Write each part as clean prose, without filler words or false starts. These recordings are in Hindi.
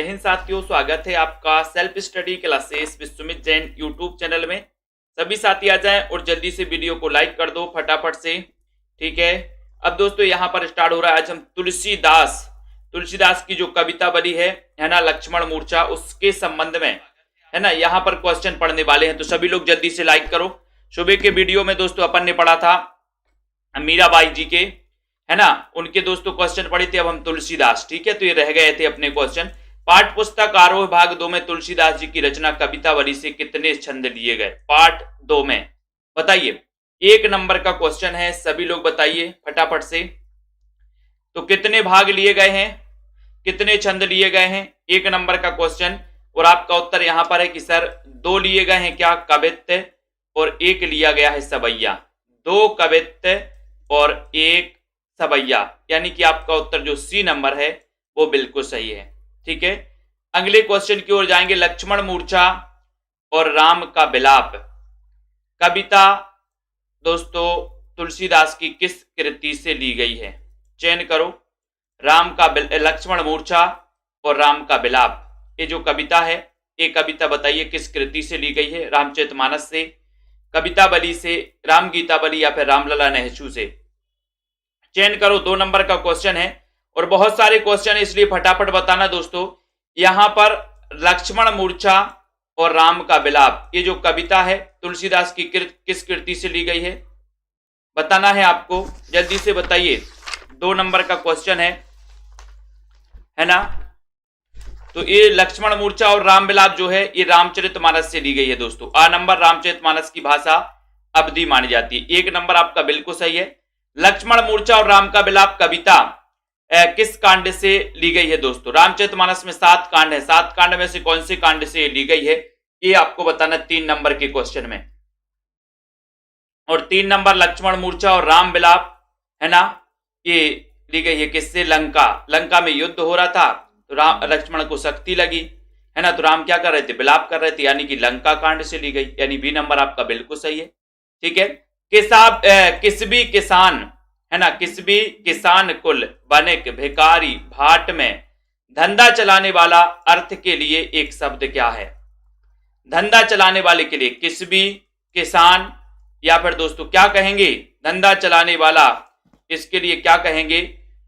हिंद साथियों, स्वागत है आपका self study classes with Sumit Jain YouTube channel में। सभी साथी आ जाएं और जल्दी से वीडियो को लाइक कर दो फटाफट से। ठीक है, अब दोस्तों यहाँ पर स्टार्ट हो रहा है। आज हम तुलसीदास की जो कविता बनी है ना, लक्ष्मण मूर्छा, उसके संबंध में है ना यहाँ पर क्वेश्चन पढ़ने वाले हैं। तो सभी लोग जल्दी से लाइक करो। सुबह के वीडियो में दोस्तों अपन ने पढ़ा था मीराबाई जी के, है ना, उनके दोस्तों क्वेश्चन पढ़े थे। अब हम तुलसीदास, ठीक है, तो ये रह गए थे अपने क्वेश्चन। पाठ पुस्तक आरोह भाग 2 में तुलसीदास जी की रचना कवितावली से कितने छंद लिए गए? पार्ट 2 में बताइए। 1 नंबर का क्वेश्चन है, सभी लोग बताइए फटाफट से। तो कितने भाग लिए गए हैं, कितने छंद लिए गए हैं? 1 नंबर का क्वेश्चन। और आपका उत्तर यहां पर है कि सर 2 लिए गए हैं। क्या? कवित्त और 1 लिया गया है सवैया। 2 कवित्त और 1 सवैया, यानी कि आपका उत्तर जो सी नंबर है वो बिल्कुल सही है। ठीक है, अगले क्वेश्चन की ओर जाएंगे। लक्ष्मण मूर्छा और राम का विलाप कविता दोस्तों तुलसीदास की किस कृति से ली गई है? चयन करो। लक्ष्मण मूर्छा और राम का विलाप, ये जो कविता है, ये कविता बताइए किस कृति से ली गई है? रामचरितमानस से, कवितावली से, राम गीतावली या फिर रामलला नेहचू से? चयन करो। 2 नंबर का क्वेश्चन है और बहुत सारे क्वेश्चन है, इसलिए फटाफट बताना दोस्तों। यहां पर लक्ष्मण मूर्छा और राम का विलाप, ये जो कविता है तुलसीदास की किस कृति से ली गई है? बताना है आपको, जल्दी से बताइए। 2 नंबर का क्वेश्चन है ना। तो ये लक्ष्मण मूर्छा और राम विलाप जो है ये रामचरितमानस से ली गई है दोस्तों। आ नंबर रामचरितमानस की भाषा अवधि मानी जाती है। 1 नंबर आपका बिल्कुल सही है। लक्ष्मण मूर्छा और राम का विलाप कविता किस कांड से ली गई है दोस्तों? रामचरितमानस में 7 कांड है। 7 कांड में से कौन से कांड से ली गई है, ये आपको बताना 3 नंबर के क्वेश्चन में। और 3 नंबर लक्ष्मण मूर्छा और राम विलाप है ना, ये ली गई है किससे? लंका में युद्ध हो रहा था, तो लक्ष्मण को शक्ति लगी, है ना, तो राम क्या कर रहे थे? विलाप कर रहे थे, यानी कि लंका कांड से ली गई, यानी बी नंबर आपका बिल्कुल सही है। ठीक है, किसबी किसान, है ना, किसबी किसान कुल बनिक भिखारी भाट में धंधा चलाने वाला अर्थ के लिए एक शब्द क्या है? धंधा चलाने वाले के लिए किसबी किसान, या फिर दोस्तों क्या कहेंगे? धंधा चलाने वाला, इसके लिए क्या कहेंगे?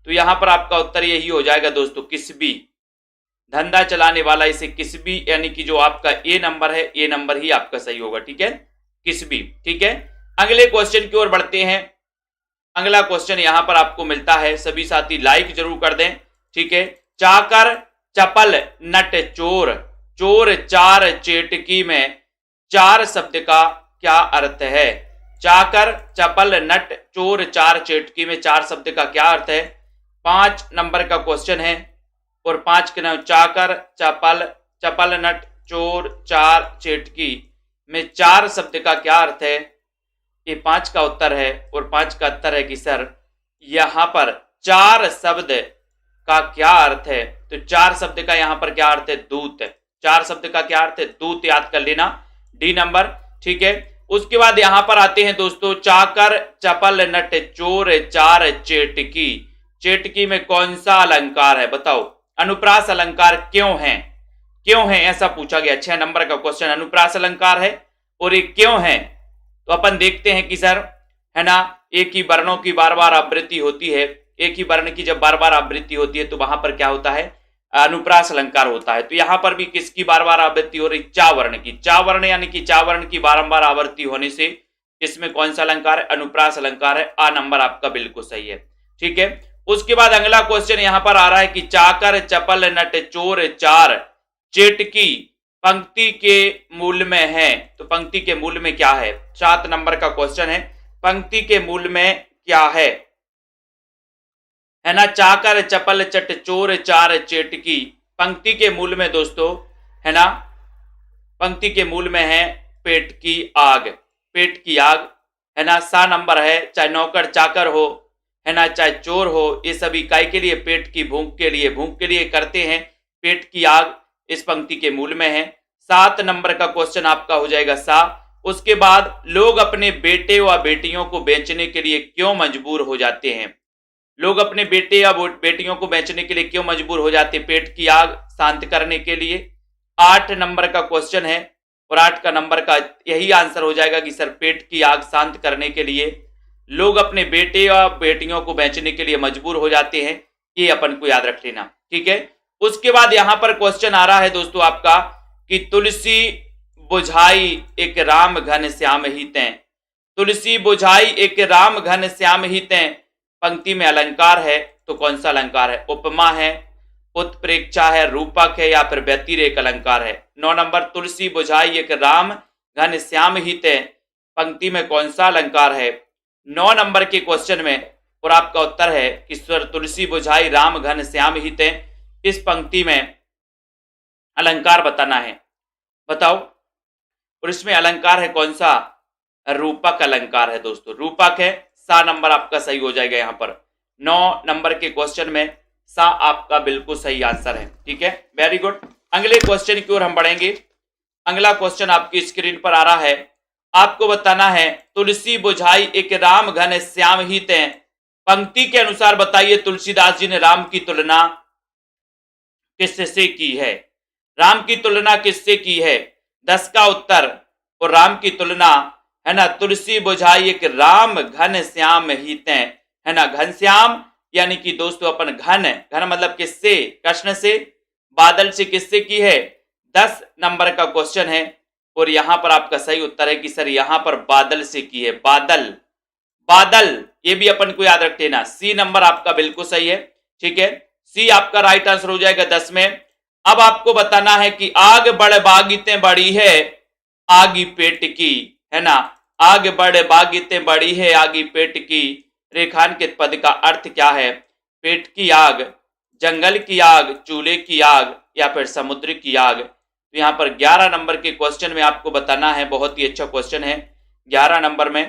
तो यहां पर आपका उत्तर यही हो जाएगा दोस्तों, किसबी। धंधा चलाने वाला, इसे किसबी, यानी कि जो आपका ए नंबर है, ए नंबर ही आपका सही होगा। ठीक है, किसबी। ठीक है, अगले क्वेश्चन की ओर बढ़ते हैं। अगला क्वेश्चन यहां पर आपको मिलता है, सभी साथी लाइक जरूर कर दें। ठीक है, चाकर चपल नट चोर, चोर चार चेटकी में 4 शब्द का क्या अर्थ है? चाकर चपल नट चोर 4 चेटकी में 4 शब्द का क्या अर्थ है? 5 नंबर का क्वेश्चन है और 5 के नाम चाकर चपल नट चोर 4 चेटकी में 4 शब्द का क्या अर्थ है? ये 5 का उत्तर है। और 5 का उत्तर है कि सर यहां पर 4 शब्द का क्या अर्थ है? तो 4 शब्द का यहां पर क्या अर्थ है? दूत। 4 शब्द का क्या अर्थ है? दूत, याद कर लेना, डी नंबर। ठीक है, उसके बाद यहां पर आते हैं दोस्तों, चाकर चपल नट चोर 4 चेटकी। चेटकी में कौन सा अलंकार है? बताओ। अनुप्रास अलंकार क्यों है? क्यों है ऐसा पूछा गया। 6 नंबर का क्वेश्चन, अनुप्रास अलंकार है और ये क्यों है? तो अपन देखते हैं कि सर, है ना, एक ही वर्णों की बार बार आवृत्ति होती है। एक ही वर्ण की जब बार बार आवृत्ति होती है तो वहां पर क्या होता है? अनुप्रास अलंकार होता है। तो यहां पर भी किसकी बार बार आवृत्ति हो रही? चावर्ण की। चावर्ण यानी कि चावर्ण की बारंबार आवृत्ति होने से इसमें कौन सा अलंकार है? अनुप्रास अलंकार है। आ नंबर आपका बिल्कुल सही है। ठीक है, उसके बाद अगला क्वेश्चन यहां पर आ रहा है कि चाकर चपल नट चोर 4 चेटकी पंक्ति के मूल में है। तो पंक्ति के मूल में क्या है? 7 नंबर का क्वेश्चन है, पंक्ति के मूल में क्या है ना। चाकर चपल चट चोर 4 चेटकी, पंक्ति के मूल में दोस्तों, है ना, पंक्ति के मूल में है पेट की आग। पेट की आग, है ना। सा नंबर है, चाहे नौकर चाकर हो, है ना, चाहे चोर हो, ये सभी काय के लिए? पेट की भूख के लिए करते हैं। पेट की आग इस पंक्ति के मूल में है। 7 नंबर का क्वेश्चन आपका हो जाएगा सा। उसके बाद, लोग अपने बेटे व बेटियों को बेचने के लिए क्यों मजबूर हो जाते हैं? लोग अपने बेटे या बेटियों को बेचने के लिए क्यों मजबूर हो जाते? पेट की आग शांत करने के लिए। 8 नंबर का क्वेश्चन है और 8 का नंबर का यही आंसर हो जाएगा कि सर पेट की आग शांत करने के लिए लोग अपने बेटे या बेटियों को बेचने के लिए मजबूर हो जाते हैं। ये अपन को याद रख लेना, ठीक है। उसके बाद यहां पर क्वेश्चन आ रहा है दोस्तों आपका कि तुलसी बुझाई एक राम घन श्याम ही तैं। तुलसी बुझाई एक राम घन श्याम ही तैं पंक्ति में अलंकार है तो कौन सा अलंकार है? उपमा है, उत्प्रेक्षा है, रूपक है या फिर व्यतिरेक अलंकार है? 9 नंबर तुलसी बुझाई एक राम घन श्याम ही तैं पंक्ति में कौन सा अलंकार है? 9 नंबर के क्वेश्चन में और आपका उत्तर है कि स्वर तुलसी बुझाई राम घन श्याम ही तैं, इस पंक्ति में अलंकार बताना है। बताओ, और इसमें अलंकार है कौन सा? रूपक अलंकार है दोस्तों, रूपक है। सा नंबर आपका सही हो जाएगा यहां पर। 9 नंबर के क्वेश्चन में सा आपका बिल्कुल सही आंसर है, ठीक है, वेरी गुड। अगले क्वेश्चन की ओर हम बढ़ेंगे। अगला क्वेश्चन आपकी स्क्रीन पर आ रहा है। आपको बताना है तुलसी बुझाई एक राम घन श्याम ही तैं पंक्ति के अनुसार बताइए तुलसीदास जी ने राम की तुलना किससे की है? राम की तुलना किससे की है? 10 का उत्तर और राम की तुलना है ना, तुलसी बुझाई एक राम घन श्याम ही तैं, है ना, घनश्याम यानी कि दोस्तों अपन घन, घन मतलब किससे? कृष्ण से। बादल से किससे की है? 10 नंबर का क्वेश्चन है और यहां पर आपका सही उत्तर है कि सर यहां पर बादल से की है। बादल, बादल, ये भी अपन को याद रख लेना। सी नंबर आपका बिल्कुल सही है, ठीक है, सी आपका राइट आंसर हो जाएगा 10 में। अब आपको बताना है कि आग बढ़ बागितें बड़ी है आगी पेट की, है ना, आग बढ़ बागितें बड़ी है आगी पेट की, रेखांकित पद का अर्थ क्या है? पेट की आग, जंगल की आग, चूल्हे की आग या फिर समुद्र की आग? तो यहां पर 11 नंबर के क्वेश्चन में आपको बताना है, बहुत ही अच्छा क्वेश्चन है 11 नंबर में,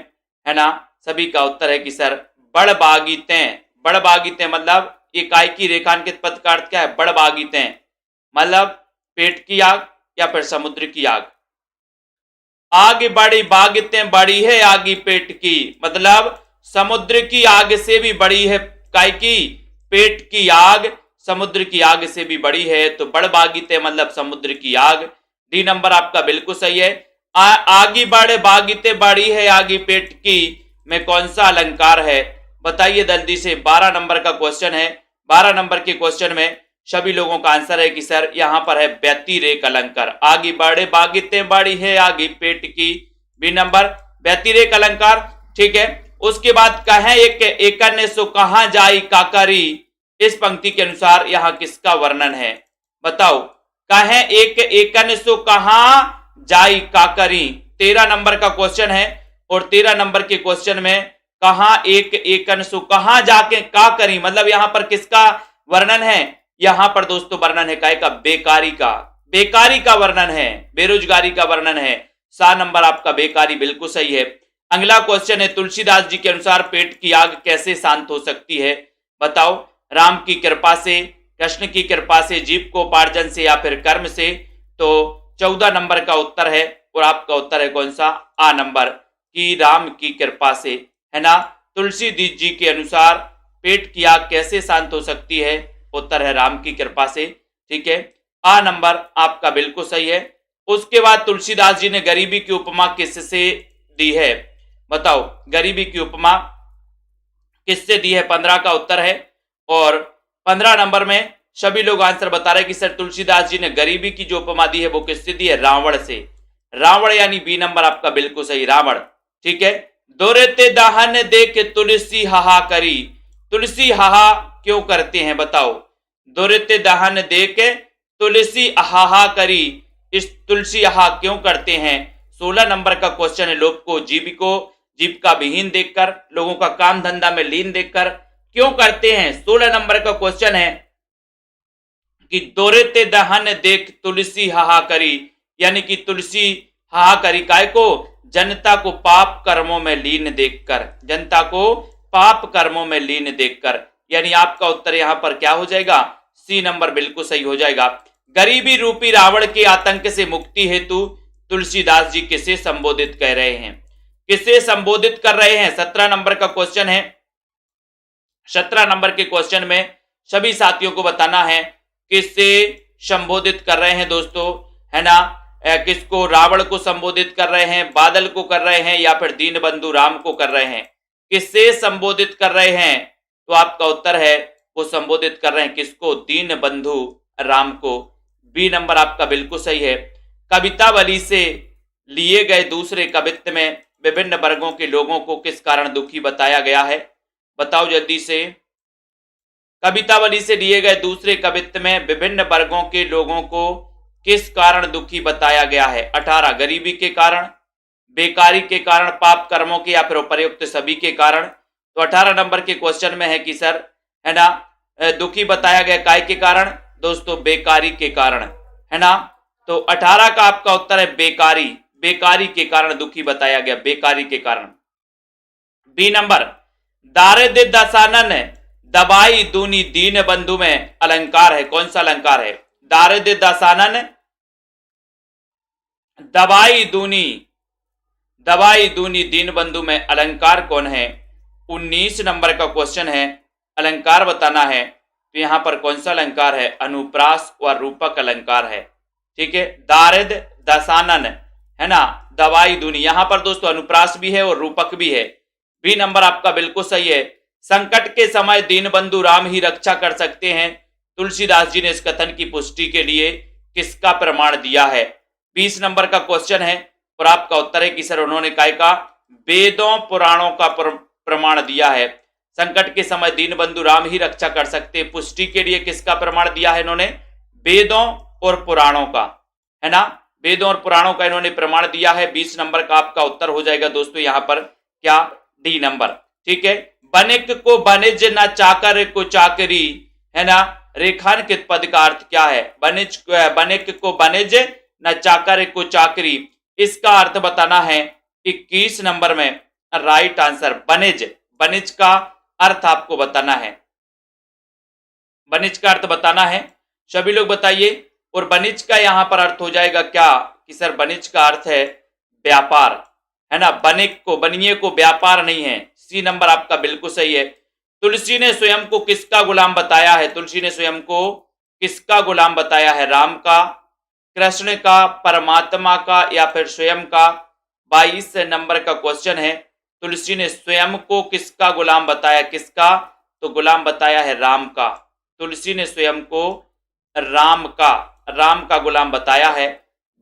है ना, सभी का उत्तर है कि सर बड़ बागितें। बड़ बागितें मतलब इकाई की रेखांकित पद का अर्थ क्या है? बड़ बागितें मतलब पेट की आग या फिर समुद्र की आग। आग बड़ी बागितें बड़ी है आगी पेट की, मतलब समुद्र की आग से भी बड़ी है काय की? पेट की आग समुद्र की आग से भी बड़ी है, तो बड़ बागितें मतलब समुद्र की आग। डी नंबर आपका बिल्कुल सही है। आगी बड़े बागितें बड़ी है आगी पेट की में कौन सा अलंकार है? बताइए जल्दी से। 12 नंबर का क्वेश्चन है। 12 नंबर के क्वेश्चन में सभी लोगों का आंसर है कि सर यहां पर है व्यतिरेक अलंकार। आगी बड़े बागितें बड़ी है आगी पेट की, बी नंबर व्यतिरेक अलंकार, ठीक है। उसके बाद कहें एक एकन सो कहां जाई काकरी, इस पंक्ति के अनुसार यहां किसका वर्णन है? बताओ, कहें एक एकन सो कहां जाई काकरी, 13 नंबर का क्वेश्चन है और 13 नंबर के क्वेश्चन में कहां एक एकन सो कहां जाके का करी, मतलब यहां पर किसका वर्णन है? यहां पर दोस्तों वर्णन है काय का? बेकारी का। बेकारी का वर्णन है, बेरोजगारी का वर्णन है। 7 नंबर आपका बेकारी बिल्कुल सही है। अगला क्वेश्चन है तुलसीदास जी के अनुसार पेट की आग कैसे शांत हो सकती है? बताओ, राम की कृपा से, कृष्ण की कृपा से, जीव को उपार्जन से या फिर कर्म से? तो 14 नंबर का उत्तर है और आपका उत्तर है कौन सा? आ नंबर की राम की कृपा से, है ना। तुलसीदास जी के अनुसार पेट की आग कैसे शांत हो सकती है? उत्तर है राम की कृपा से, ठीक है, आ नंबर आपका बिल्कुल सही है। उसके बाद तुलसीदास जी ने गरीबी की उपमा किससे दी है? बताओ, गरीबी की उपमा किससे दी है? 15 का उत्तर है और 15 नंबर में सभी लोग आंसर बता रहे हैं कि सर तुलसीदास जी ने गरीबी की जो उपमा दी है वो किससे दी है? रावण से। रावण यानी बी नंबर आपका बिल्कुल सही, रावण, ठीक है। दोरेते दहन देख तुलसी हाहा करी, तुलसी हाहा क्यों करते हैं? बताओ, दोरेते दहन देख तुलसी हाहा करी, इस तुलसी हाहा क्यों करते हैं? 16 नंबर का क्वेश्चन है लोग को जीविका विहीन देखकर, लोगों का काम धंधा में लीन देखकर क्यों करते हैं? 16 नंबर का क्वेश्चन है कि दोरेते दहन देख तुलसी हाहा करी, यानी कि तुलसी हाहा करी काय को? जनता को पाप कर्मों में लीन देखकर, जनता को पाप कर्मों में लीन देखकर, यानी आपका उत्तर यहां पर क्या हो जाएगा? सी नंबर बिल्कुल सही हो जाएगा। गरीबी रूपी रावण के आतंक से मुक्ति हेतु तुलसीदास जी किसे संबोधित कर रहे हैं? किसे संबोधित कर रहे हैं? 17 नंबर का क्वेश्चन है 17 नंबर के क्वेश्चन में सभी साथियों को बताना है किससे संबोधित कर रहे हैं दोस्तों, है ना। किसको, रावण को संबोधित कर रहे हैं, बादल को कर रहे हैं, या फिर दीनबंधु राम को कर रहे हैं। किससे संबोधित कर रहे हैं, तो आपका उत्तर है वो संबोधित कर रहे हैं किसको, दीनबंधु राम को। बी नंबर आपका बिल्कुल सही है। कवितावली से लिए गए दूसरे कवित्व में विभिन्न वर्गों के लोगों को किस कारण दुखी बताया गया है, बताओ जल्दी से। कवितावली से लिए गए दूसरे कवित्व में विभिन्न वर्गों के लोगों को किस कारण दुखी बताया गया है। 18 गरीबी के कारण, बेकारी के कारण, पाप कर्मों के, या फिर उपर्युक्त सभी के कारण। तो 18 नंबर के क्वेश्चन में है कि सर, है ना, दुखी बताया गया काय के कारण, दोस्तों बेकारी के कारण, है ना। तो 18 का आपका उत्तर है बेकारी, बेकारी के कारण दुखी बताया गया, बेकारी के कारण। बी नंबर, दारिद्र्य दशानन दबाई दूनी दीन बंधु में अलंकार है, कौन सा अलंकार है। दारिद्र्य दशानन दबाई दूनी दीन बंधु में अलंकार कौन है। 19 नंबर का क्वेश्चन है, अलंकार बताना है। तो यहां पर कौन सा अलंकार है, अनुप्रास व रूपक अलंकार है, ठीक है। दारिद्र्य दशानन, है ना, दवाई दूनी, यहां पर दोस्तों अनुप्रास भी है और रूपक भी है। बी नंबर आपका बिल्कुल सही है। संकट के समय दीनबंधु राम ही रक्षा कर सकते हैं, तुलसीदास जी ने इस कथन की पुष्टि के लिए किसका प्रमाण दिया है। 20 नंबर का क्वेश्चन है और आपका उत्तर है कि सर उन्होंने काय का, वेदों पुराणों का प्रमाण दिया है। संकट के समय दीनबंधु राम ही रक्षा कर सकते हैं, पुष्टि के लिए किसका प्रमाण दिया है इन्होंने, वेदों और पुराणों का, है ना, वेदों और पुराणों का इन्होंने प्रमाण दिया है। 20 नंबर का आपका उत्तर हो जाएगा दोस्तों यहां पर क्या, डी नंबर, ठीक है। बनिक को बनिज न चाकर को चाकरी, है ना, रेखांकित पद का अर्थ क्या है। बनिक को बनिज न चाकर को चाकरी, इसका अर्थ बताना है 21 नंबर में राइट आंसर बनिज, बनिज का अर्थ आपको बताना है, बनिज का अर्थ बताना है, सभी लोग बताइए। और बनिज का यहां पर अर्थ हो जाएगा क्या, कि सर बनिज का अर्थ है व्यापार, है ना, बनिक को, बनिए को व्यापार नहीं है। सी नंबर आपका बिल्कुल सही है। तुलसी ने स्वयं को किसका गुलाम बताया है, तुलसी ने स्वयं को किसका गुलाम बताया है, राम का, कृष्ण का, परमात्मा का, या फिर स्वयं का। 22 नंबर का क्वेश्चन है, तुलसी ने स्वयं को किसका गुलाम बताया, किसका, तो गुलाम बताया है राम का। तुलसी ने स्वयं को राम का गुलाम बताया है।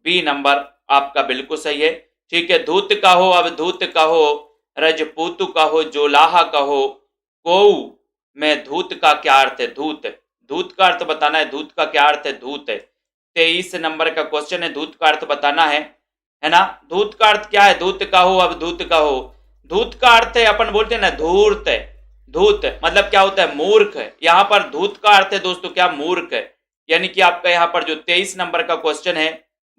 बी नंबर आपका बिल्कुल सही है, ठीक है। धूत कहो अवधूत कहो, रजपूत कहो जोलाहा कहो, कोऊ में धूत का क्या अर्थ है, धूत, धूत का अर्थ बताना है, धूत का क्या अर्थ है, धूत। 23 नंबर का क्वेश्चन है, धूत का अर्थ बताना है ना। धूत का अर्थ क्या है, धूत कहो अवधूत कहो, धूत का अर्थ है अपन बोलते हैं ना धूर्त, धूत मतलब क्या होता है, मूर्ख। यहां पर धूत का अर्थ है दोस्तों क्या, मूर्ख, यानी कि आपका यहां पर जो 23 नंबर का क्वेश्चन है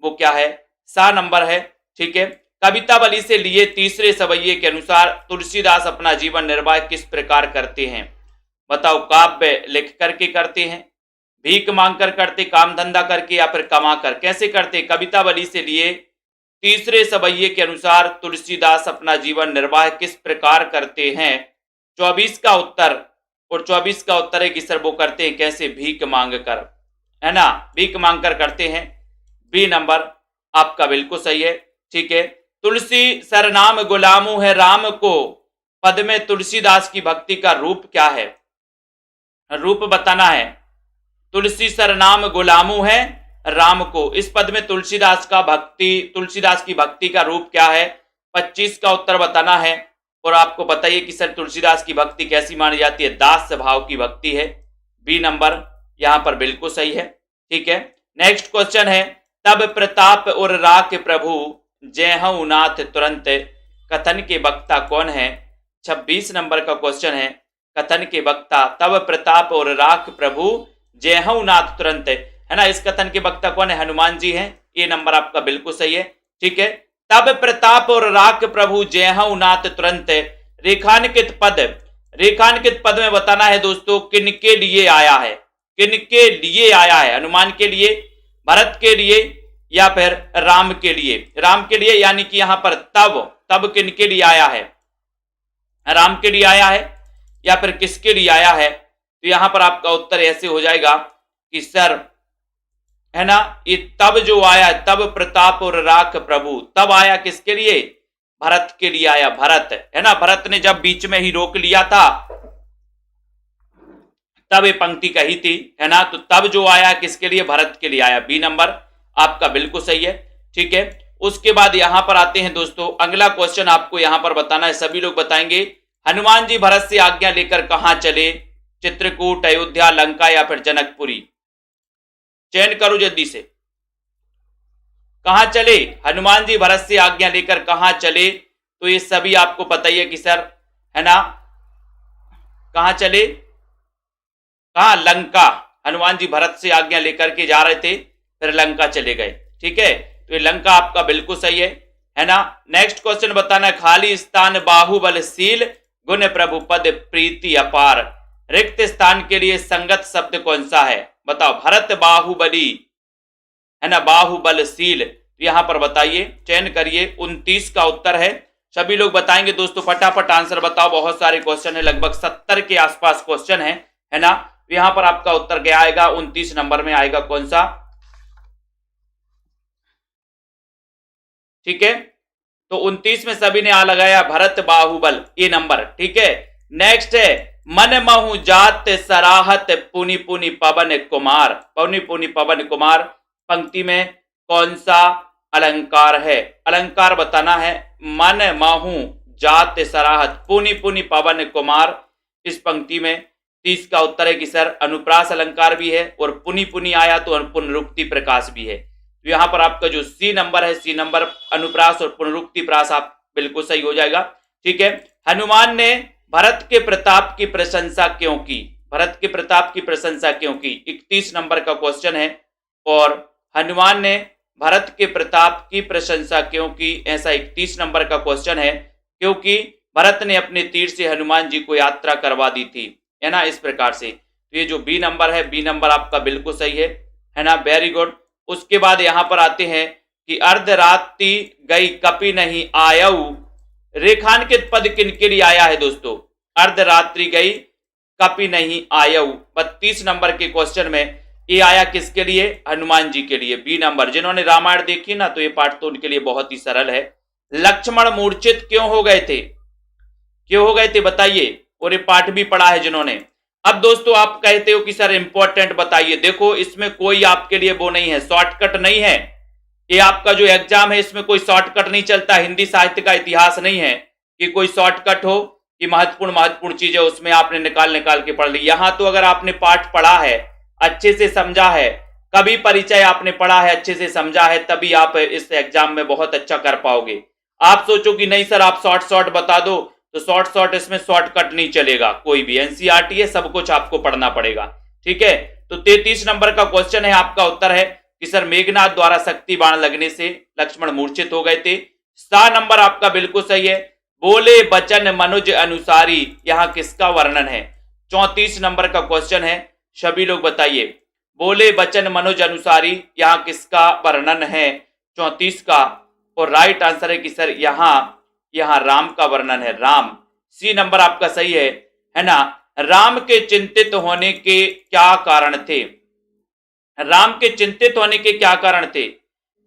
वो क्या है, सा नंबर है, ठीक है। कवितावली से लिए तीसरे सवैये के अनुसार तुलसीदास अपना जीवन निर्वाह किस प्रकार करते हैं, बताओ। काव्य लिख करके करते हैं, भीख मांग कर करते, काम धंधा करके, या फिर कमा कर, कैसे करते। कवितावली से लिए तीसरे सवैये के अनुसार तुलसीदास अपना जीवन निर्वाह किस प्रकार करते हैं। 24 का उत्तर, और 24 का उत्तर है कि सर वो करते हैं कैसे, भीख मांग कर, है ना, भीख मांग कर करते हैं। बी नंबर आपका बिल्कुल सही है, ठीक है। तुलसी सरनाम गुलामू है राम को, पद में तुलसीदास की भक्ति का रूप क्या है, रूप बताना है। तुलसी सरनाम गुलामू है राम को, इस पद में तुलसीदास की भक्ति का रूप क्या है। 25 का उत्तर बताना है। और आपको बताइए कि सर तुलसीदास की भक्ति कैसी मानी जाती है, दास स्वभाव की भक्ति है। बी नंबर यहां पर बिल्कुल सही है, ठीक है। नेक्स्ट क्वेश्चन है, तब प्रताप और राख प्रभु जयहु नाथ तुरंत, कथन के वक्ता कौन है। 26 नंबर का क्वेश्चन है, कथन के वक्ता तब प्रताप और राख प्रभु जयहु नाथ तुरंत, है ना, इस कथन के वक्ता कौन है, हनुमान जी हैं। ये नंबर आपका बिल्कुल सही है, ठीक है। तब प्रताप और राख प्रभु जयहु नाथ तुरंत, रेखांकित पद में बताना है दोस्तों किनके लिए आया है, किनके लिए आया है, हनुमान के लिए, भरत के लिए, या फिर राम के लिए। राम के लिए, यानी कि यहां पर तब किनके लिए आया है, राम के लिए आया है। या फिर किसके लिए आया है? तो यहां पर आपका उत्तर ऐसे हो जाएगा कि सर, है ना, ये तब जो आया, तब प्रताप और राख प्रभु, तब आया किसके लिए? भरत के लिए आया। भरत, है ना, भरत ने जब बीच में ही रोक लिया था तब ये पंक्ति कही थी, है ना। तो तब जो आया किसके लिए? भरत के लिए आया। बी नंबर आपका बिल्कुल सही है। ठीक है, उसके बाद यहां पर आते हैं दोस्तों, अगला क्वेश्चन आपको यहां पर बताना है, सभी लोग बताएंगे। हनुमान जी भरत से आज्ञा लेकर कहां चले? चित्रकूट, अयोध्या, लंका या फिर जनकपुरी? चयन करो जल्दी से। कहां चले हनुमान जी भरत से आज्ञा लेकर, कहां चले? तो ये सभी आपको पता ही है कि सर, है ना, कहां चले? कहा? लंका। हनुमान जी भरत से आज्ञा लेकर के जा रहे थे, फिर लंका चले गए। ठीक है, तो ये लंका आपका बिल्कुल सही है ना। नेक्स्ट क्वेश्चन बताना है, खाली स्थान बाहुबलशील, गुण प्रभु पद प्रीति अपार, रिक्त स्थान के लिए संगत शब्द कौन सा है? बताओ। भरत बाहुबली, है ना, बाहुबलशील, यहां पर बताइए, चयन करिए। 29 का उत्तर है। सभी लोग बताएंगे दोस्तों, फटाफट आंसर बताओ। बहुत सारे क्वेश्चन है, लगभग 70 के आसपास क्वेश्चन है ना। यहां पर आपका उत्तर क्या आएगा? 29 नंबर में आएगा कौन सा? ठीक है, तो 29 में सभी ने आ लगाया भरत बाहुबल, ये नंबर। ठीक है, नेक्स्ट है, मन महु जात सराहत पुनि पुनि पवन कुमार, पुनि पुनि पवन कुमार, पंक्ति में कौन सा अलंकार है? अलंकार बताना है। मन महु जात सराहत पुनि पुनि पवन कुमार, इस पंक्ति में 30 का उत्तर है कि सर अनुप्रास अलंकार भी है, और पुनि पुनि आया तो पुनरुक्ति प्रकाश भी है। तो यहां पर आपका जो सी नंबर है, सी नंबर अनुप्रास और पुनरुक्ति प्रास, आप बिल्कुल सही हो जाएगा। ठीक है, हनुमान ने भरत के प्रताप की प्रशंसा क्यों की? भरत के प्रताप की प्रशंसा क्यों की? 31 नंबर का क्वेश्चन है। और हनुमान ने भरत के प्रताप की प्रशंसा क्यों की, ऐसा 31 नंबर का क्वेश्चन है। क्योंकि भरत ने अपने तीर से हनुमान जी को यात्रा करवा दी थी, है ना, इस प्रकार से। तो ये जो बी नंबर है, बी नंबर आपका बिल्कुल सही है ना, वेरी गुड। उसके बाद यहां पर आते हैं कि अर्धरात्रि गई कपि नहीं आयऊ, रेखांकित पद किनके लिए आया है दोस्तों? अर्धरात्रि गई कपि नहीं आयऊ, 32 नंबर के क्वेश्चन में ये आया किसके लिए? हनुमान जी के लिए, बी नंबर। जिन्होंने रामायण देखी ना, तो ये पाठ तो उनके लिए बहुत ही सरल है। लक्ष्मण मूर्छित क्यों हो गए थे? क्यों हो गए थे बताइए, और ये पाठ भी पढ़ा है जिन्होंने। अब दोस्तों आप कहते हो कि सर इंपॉर्टेंट बताइए, देखो इसमें कोई आपके लिए वो नहीं है, शॉर्टकट नहीं है। ये आपका जो एग्जाम है इसमें कोई शॉर्टकट नहीं चलता। हिंदी साहित्य का इतिहास नहीं है कि कोई शॉर्टकट हो कि महत्वपूर्ण चीज है उसमें आपने निकाल के पढ़ ली। यहां तो अगर आपने पाठ पढ़ा है, अच्छे से समझा है, कभी परिचय आपने पढ़ा है, अच्छे से समझा है, तभी आप इस एग्जाम में बहुत अच्छा कर पाओगे। आप सोचो कि नहीं सर आप शॉर्ट बता दो, तो शॉर्ट इसमें शॉर्टकट नहीं चलेगा कोई भी। एनसीईआरटी है, सब कुछ आपको पढ़ना पड़ेगा। ठीक है, तो 33 नंबर का क्वेश्चन है, आपका उत्तर है कि सर मेघनाथ द्वारा शक्ति बाण लगने से लक्ष्मण मूर्छित हो गए थे। सा नंबर आपका बिल्कुल सही है। बोले बचन मनुज अनुसारी, यहां किसका वर्णन है? 34 नंबर का क्वेश्चन है, सभी लोग बताइए। बोले बचन मनुज अनुसारी, यहां किसका वर्णन है? 34 का। और राइट आंसर है कि सर यहां राम का वर्णन है, राम। सी नंबर आपका सही है ना। राम के चिंतित होने के क्या कारण थे? राम के चिंतित होने के क्या कारण थे?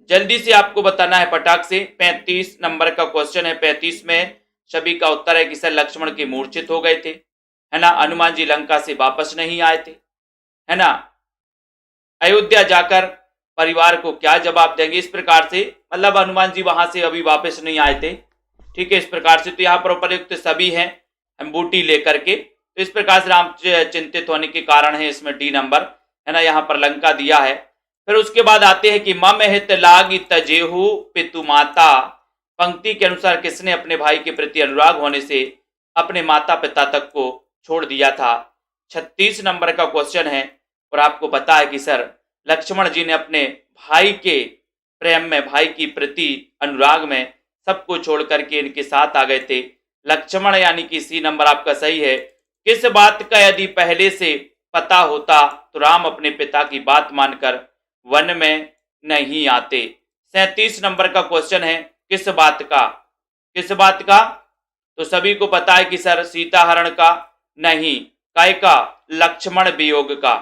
जल्दी से आपको बताना है फटाक से। 35 नंबर का क्वेश्चन है। 35 में सभी का उत्तर है कि सर लक्ष्मण के मूर्छित हो गए थे, है ना। हनुमान जी लंका से वापस नहीं आए थे, है ना। अयोध्या जाकर परिवार को क्या जवाब देंगे, इस प्रकार से, मतलब हनुमान जी वहां से अभी वापस नहीं आए थे। ठीक है, इस प्रकार से। तो यहाँ पर उपयुक्त सभी हैं अंबूटी लेकर के। तो इस प्रकार से राम चिंतित होने के कारण है इसमें डी नंबर, है ना। यहाँ पर लंका दिया है। फिर उसके बाद आते हैं कि मम हित लागी तजेहु पितु माता, पंक्ति के अनुसार किसने अपने भाई के प्रति अनुराग होने से अपने माता पिता तक को छोड़ दिया था? 36 नंबर का क्वेश्चन है। और आपको पता है कि सर लक्ष्मण जी ने अपने भाई के प्रेम में, भाई की प्रति अनुराग में सबको छोड़ करके इनके साथ आ गए थे। लक्ष्मण यानी कि सी नंबर आपका सही है। किस बात का यदि पहले से पता होता तो राम अपने पिता की बात मानकर वन में नहीं आते? 37 नंबर का क्वेश्चन है, किस बात का? किस बात का? तो सभी को पता है कि सर सीता हरण का, नहीं। काय का? लक्ष्मण वियोग का।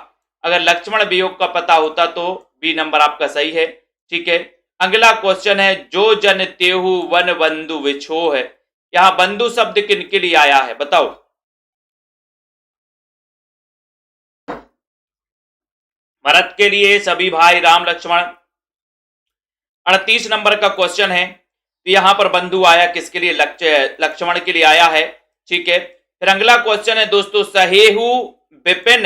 अगर लक्ष्मण वियोग का पता होता तो बी नंबर आपका सही है। ठीक है, अगला क्वेश्चन है, जो जन तेहु वन बंधु विछोह है। यहां बंधु शब्द किनके लिए आया है बताओ? भरत के लिए, सभी भाई राम लक्ष्मण। 38 नंबर का क्वेश्चन है, तो यहां पर बंधु आया किसके लिए? लक्ष्मण के लिए आया है। ठीक है, फिर अगला क्वेश्चन है दोस्तों, सहेहु विपिन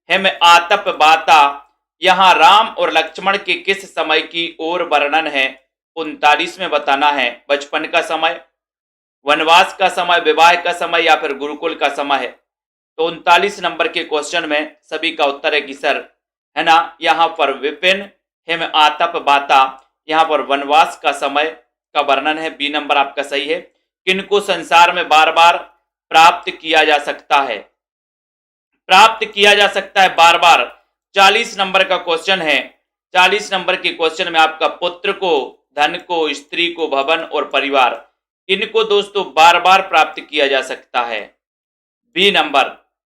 हिम आतप बाता। यहां राम और लक्ष्मण के किस समय की ओर वर्णन है? 39 में बताना है। बचपन का समय, वनवास का समय, विवाह का समय या फिर गुरुकुल का समय है। तो 39 नंबर के क्वेश्चन में सभी का उत्तर है कि सर, है ना, यहां पर विपिन हिम आतप बाता, यहां पर वनवास का समय का वर्णन है। बी नंबर आपका सही है। किनको संसार में बार बार प्राप्त किया जा सकता है? प्राप्त किया जा सकता है बार बार। 40 नंबर का क्वेश्चन है। 40 नंबर के क्वेश्चन में आपका पुत्र को, धन को, स्त्री को, भवन और परिवार, इनको दोस्तों बार बार प्राप्त किया जा सकता है। बी नंबर,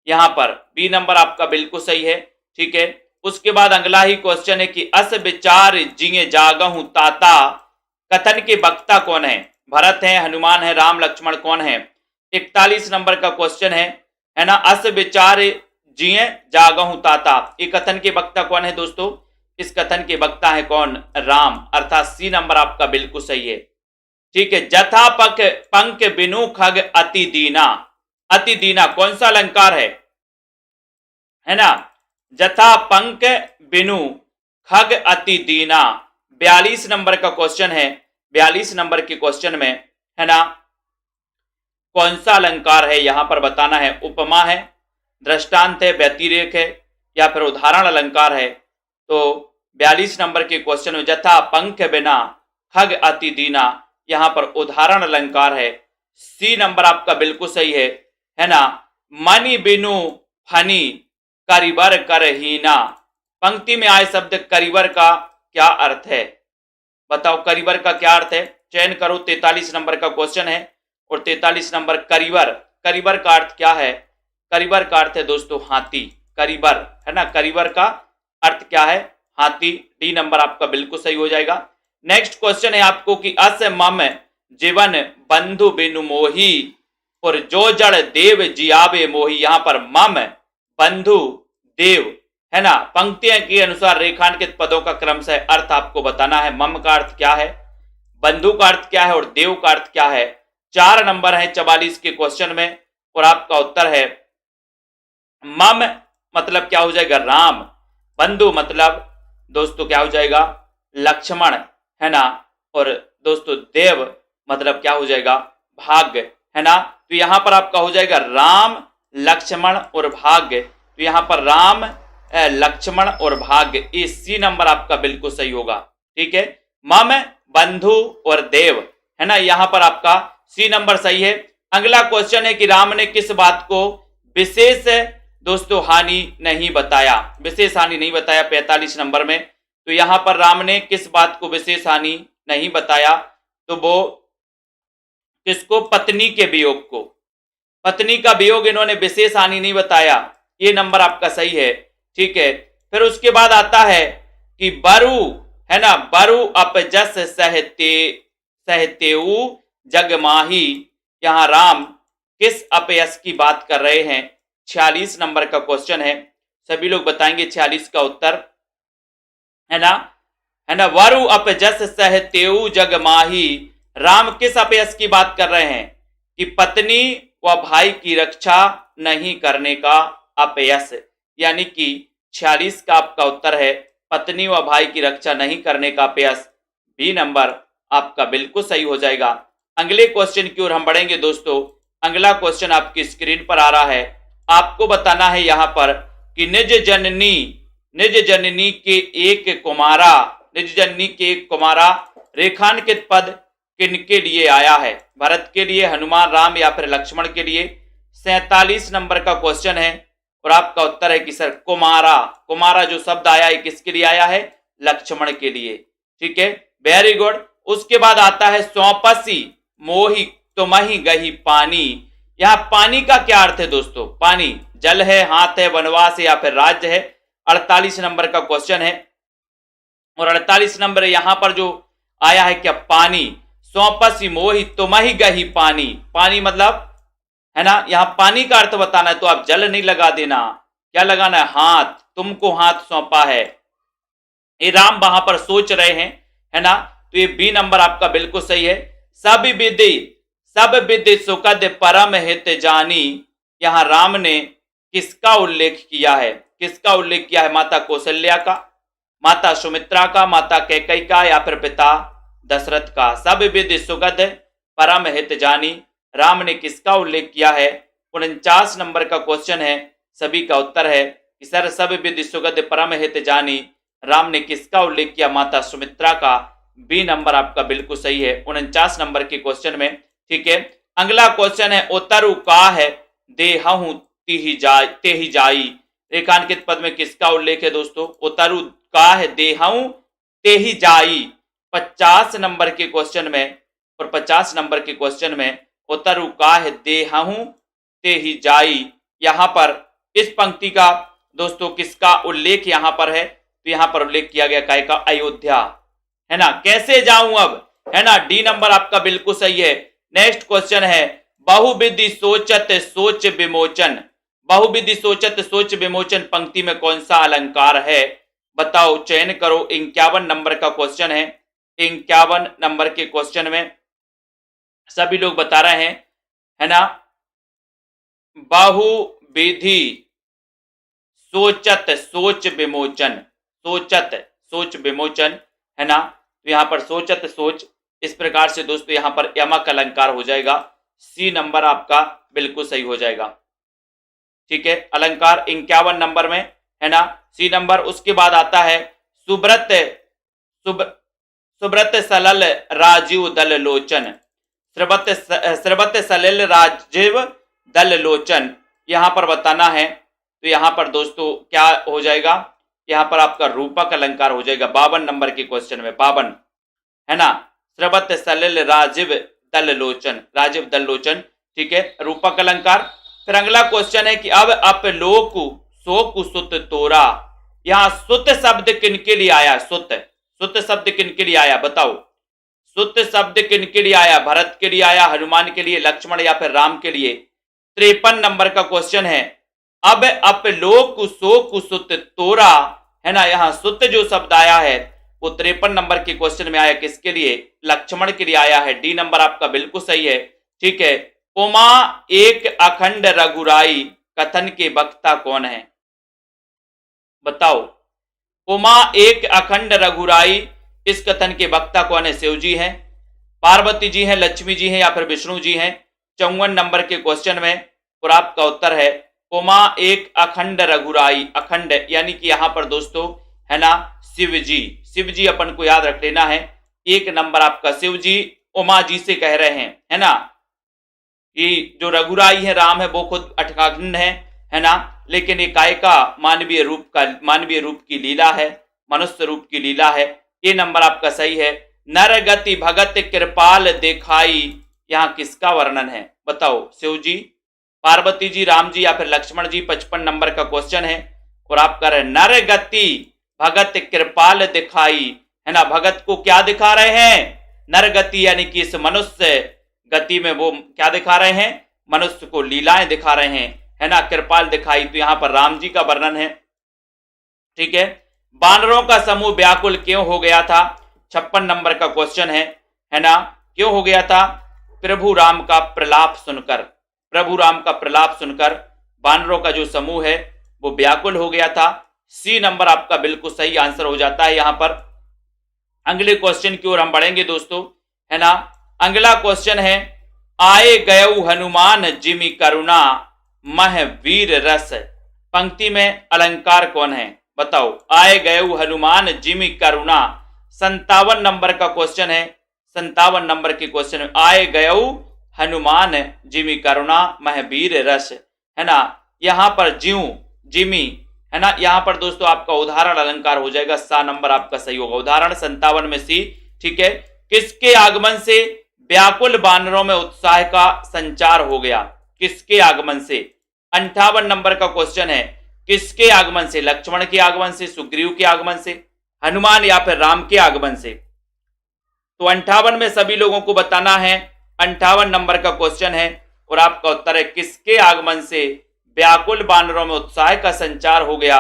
यहां पर बी नंबर आपका बिल्कुल सही है। ठीक है, उसके बाद अगला ही क्वेश्चन है कि अस विचार जिये जागहु ताता, कथन के वक्ता कौन है? भरत है, हनुमान है, राम लक्ष्मण, कौन है? 41 नंबर का क्वेश्चन है ना, अस विचार जिये जागहु ताता, ये कथन के वक्ता कौन है दोस्तों? इस कथन के वक्ता है कौन? राम, अर्थात सी नंबर आपका बिल्कुल सही है। ठीक है, जथा पक पंक बिनु खग अति दीना। अति दीना कौन सा अलंकार है ना? जथा पंक बिनु खग अति दीना। 42 नंबर का क्वेश्चन है। 42 नंबर के क्वेश्चन में, है ना, कौन सा अलंकार है यहां पर बताना है। उपमा है, दृष्टांत है, व्यतिरेक है या फिर उदाहरण अलंकार है। तो 42 नंबर के क्वेश्चन में जथा पंख बिना खग अति दीना, यहां पर उदाहरण अलंकार है। सी नंबर आपका बिल्कुल सही है ना। मणि बिनु फनी करिबर करहीना। पंक्ति में आए शब्द करिबर का क्या अर्थ है? बताओ करिबर का क्या अर्थ है? चयन करो। 43 नंबर का क्वेश्चन है और 43 नंबर करिबर। करिबर का अर्थ क्या है? करिबर का अर्थ है दोस्तों हाथी। करिबर, है ना, करिबर का अर्थ क्या है? हाथी। डी नंबर आपका बिल्कुल सही हो जाएगा। नेक्स्ट क्वेश्चन है आपको कि अस मम जीवन बंधु बिनु मोही और जो जड़ देव जियावे मोही। यहां पर मम, बंधु, देव, है ना, पंक्तियों के अनुसार रेखांकित पदों का क्रम से अर्थ आपको बताना है। मम का अर्थ क्या है, बंधु का अर्थ क्या है और देव का अर्थ क्या है। 4 नंबर है 44 के क्वेश्चन में और आपका उत्तर है मम मतलब क्या हो जाएगा? राम। बंधु मतलब दोस्तों क्या हो जाएगा? लक्ष्मण, है ना, और दोस्तों देव मतलब क्या हो जाएगा? भाग्य, है ना। तो यहां पर आपका हो जाएगा राम, लक्ष्मण और भाग्य। तो यहां पर राम, लक्ष्मण और भाग्य, ये सी नंबर आपका बिल्कुल सही होगा। ठीक है, मम, बंधु और देव, है ना, यहां पर आपका सी नंबर सही है। अगला क्वेश्चन है कि राम ने किस बात को विशेष दोस्तों हानि नहीं बताया? विशेष हानि नहीं बताया 45 नंबर में। तो यहां पर राम ने किस बात को विशेष हानि नहीं बताया? तो वो किसको? पत्नी के वियोग को। पत्नी का वियोग इन्होंने विशेष हानि नहीं बताया। ये नंबर आपका सही है। ठीक है, फिर उसके बाद आता है कि बरु, है ना, बरु अपजस सहतेऊ जगमाही। यहां राम किस अपयस की बात कर रहे हैं? 46 नंबर का क्वेश्चन है। सभी लोग बताएंगे 46 का उत्तर, है ना। वरु अपजस सहतेऊ जगमाही। राम किस अपयस की बात कर रहे हैं? कि पत्नी व भाई की रक्षा नहीं करने का अपयस। यानी कि 46 का आपका उत्तर है पत्नी व भाई की रक्षा नहीं करने का अपयस। बी नंबर आपका बिल्कुल सही हो जाएगा। अगले क्वेश्चन की ओर हम बढ़ेंगे दोस्तों। अगला क्वेश्चन आपकी स्क्रीन पर आ रहा है। आपको बताना है यहां पर कि निज जननी के एक कुमारा, निज जननी के एक कुमारा रेखांकित पद किनके लिए आया है? भरत के लिए, हनुमान, राम या फिर लक्ष्मण के लिए। 47 नंबर का क्वेश्चन है और आपका उत्तर है कि सर कुमारा। कुमारा जो शब्द आया है किसके लिए आया है? लक्ष्मण के लिए। ठीक है, वेरी गुड। उसके बाद आता है सौंपसी मोहि तुमहि गही पानी। यहाँ पानी का क्या अर्थ है दोस्तों? पानी जल है, हाथ है, वनवास है या फिर राज्य है। 48 नंबर का क्वेश्चन है और 48 नंबर यहां पर जो आया है क्या? पानी। सौंपसी मोहि तुमहि गही पानी। पानी मतलब है ना, यहां पानी का अर्थ बताना है तो आप जल नहीं लगा देना, क्या लगाना है? हाथ। तुमको हाथ सौंपा है। ये राम वहां पर सोच रहे हैं, है ना, तो ये बी नंबर आपका बिल्कुल सही है। सब विधि सुखद परम हित जानी। यहां राम ने किसका उल्लेख किया है? किसका उल्लेख किया है? माता कौशल्या का, माता सुमित्रा का, माता कैकेयी का या फिर पिता दशरथ का? सब विधि सुखद परम हित जानी, राम ने किसका उल्लेख किया है? 49 नंबर का क्वेश्चन है। सभी का उत्तर है कि सर सब विधि सुखद परम हित जानी, राम ने किसका उल्लेख किया? माता सुमित्रा का। बी नंबर आपका बिल्कुल सही है 49 नंबर के क्वेश्चन में। ठीक है, अगला क्वेश्चन है उतरु का है देहहु तेहि जाई। रेखांकित पद में किसका उल्लेख है दोस्तों? उतरु का है देहहु तेहि जाई। 50 नंबर के क्वेश्चन में और 50 नंबर के क्वेश्चन में उतरु का है देहहु तेहि जाई, यहां पर इस पंक्ति का दोस्तों किसका उल्लेख यहां पर है? तो यहां पर उल्लेख किया गया काय का? अयोध्या, है ना। कैसे जाऊं अब, है ना, डी नंबर आपका बिल्कुल सही है। नेक्स्ट क्वेश्चन है बहुविधि सोचत सोच विमोचन। बहुविधि सोचत सोच विमोचन पंक्ति में कौन सा अलंकार है? बताओ, चयन करो। 51 नंबर का क्वेश्चन है। 51 नंबर के क्वेश्चन में सभी लोग बता रहे हैं, है ना, बहुविधि सोचत सोच विमोचन। सोचत सोच विमोचन, है ना, तो यहां पर सोचत सोच, इस प्रकार से दोस्तों यहां पर यमक अलंकार हो जाएगा। सी नंबर आपका बिल्कुल सही हो जाएगा। ठीक है, अलंकार 51 नंबर में, है ना, सी नंबर। उसके बाद आता है सुब्रत सुब्रत सलल राजीव दल लोचन। स्रवत सलिल राजीव दल लोचन, यहां पर बताना है तो यहां पर दोस्तों क्या हो जाएगा? यहां पर आपका रूपक अलंकार हो जाएगा 52 नंबर के क्वेश्चन में। 52, है ना, स्रवत सलिल राजीव दल लोचन, राजीव दल लोचन। ठीक है, रूपक अलंकार। फिर अगला क्वेश्चन है कि अब अपलोकु सोकु सुत तोरा। यहां सुत शब्द किनके लिए आया? सुत शब्द किनके लिए आया? बताओ, सुत शब्द किनके लिए आया? भरत के लिए आया, हनुमान के लिए, लक्ष्मण या फिर राम के लिए? 53 नंबर का क्वेश्चन है अब अपलोकु सोकु सुत तोरा, है ना। यहां सुत जो शब्द आया है वो 53 नंबर के क्वेश्चन में आया, किसके लिए? लक्ष्मण के लिए आया है। डी नंबर आपका बिल्कुल सही है। ठीक है, उमा एक अखंड रघुराई कथन के वक्ता कौन है? बताओ, उमा एक अखंड रघुराई, इस कथन के वक्ता कौन है? शिव जी हैं, पार्वती जी हैं, लक्ष्मी जी हैं या फिर विष्णु जी हैं? 54 नंबर के क्वेश्चन में और आपका उत्तर है उमा एक अखंड रघुराई। अखंड यानी कि यहां पर दोस्तों, है ना, शिव जी। शिव जी अपन को याद रख लेना है। एक नंबर आपका शिव जी उमा जी से कह रहे हैं, है ना, कि जो रघुराई है राम है वो खुद अखंड है ना, लेकिन एक काय का मानवीय रूप की लीला है, मनुष्य रूप की लीला है। ये नंबर आपका सही है। नर गति भगत कृपाल दिखाई, यहां किसका वर्णन है? बताओ, शिव जी, पार्वती जी, राम जी या फिर लक्ष्मण जी? 55 नंबर का क्वेश्चन है और आप कर रहे हैं नर गति भगत कृपाल दिखाई, है ना। भगत को क्या दिखा रहे हैं? नर गति यानी कि इस मनुष्य गति में वो क्या दिखा रहे हैं? मनुष्य को लीलाएं दिखा रहे हैं, है ना। कृपाल दिखाई, तो यहां पर राम जी का वर्णन है। ठीक है, बानरों का समूह व्याकुल क्यों हो गया था? 56 नंबर का क्वेश्चन है ना, क्यों हो गया था? प्रभु राम का प्रलाप सुनकर। प्रभु राम का प्रलाप सुनकर बानरों का जो समूह है वो व्याकुल हो गया था। सी नंबर आपका बिल्कुल सही आंसर हो जाता है यहां पर। अगले क्वेश्चन की ओर हम बढ़ेंगे दोस्तों, है ना। अगला क्वेश्चन है आए गयऊ हनुमान जिमि करुणा मह वीर रस। पंक्ति में अलंकार कौन है? बताओ, आए गयऊ हनुमान जिमि करुणा। 57 नंबर का क्वेश्चन है। 57 नंबर के क्वेश्चन में आए गयऊ हनुमान जिमि करुणा मह वीर रस, है ना। यहां पर ज्यू जिमि, है ना, यहां पर दोस्तों आपका उदाहरण अलंकार हो जाएगा। सा नंबर आपका सही होगा। उदाहरण 57 में सी। ठीक है, किसके आगमन से व्याकुल बानरों में उत्साह का संचार हो गया? किसके आगमन से। 58 नंबर का क्वेश्चन है, किसके आगमन से, लक्ष्मण के आगमन से, सुग्रीव के आगमन से, हनुमान या फिर राम के आगमन से। तो 58 में सभी लोगों को बताना है, 58 नंबर का क्वेश्चन है और आपका उत्तर है किसके आगमन से व्याकुल वानरों में उत्साह का संचार हो गया।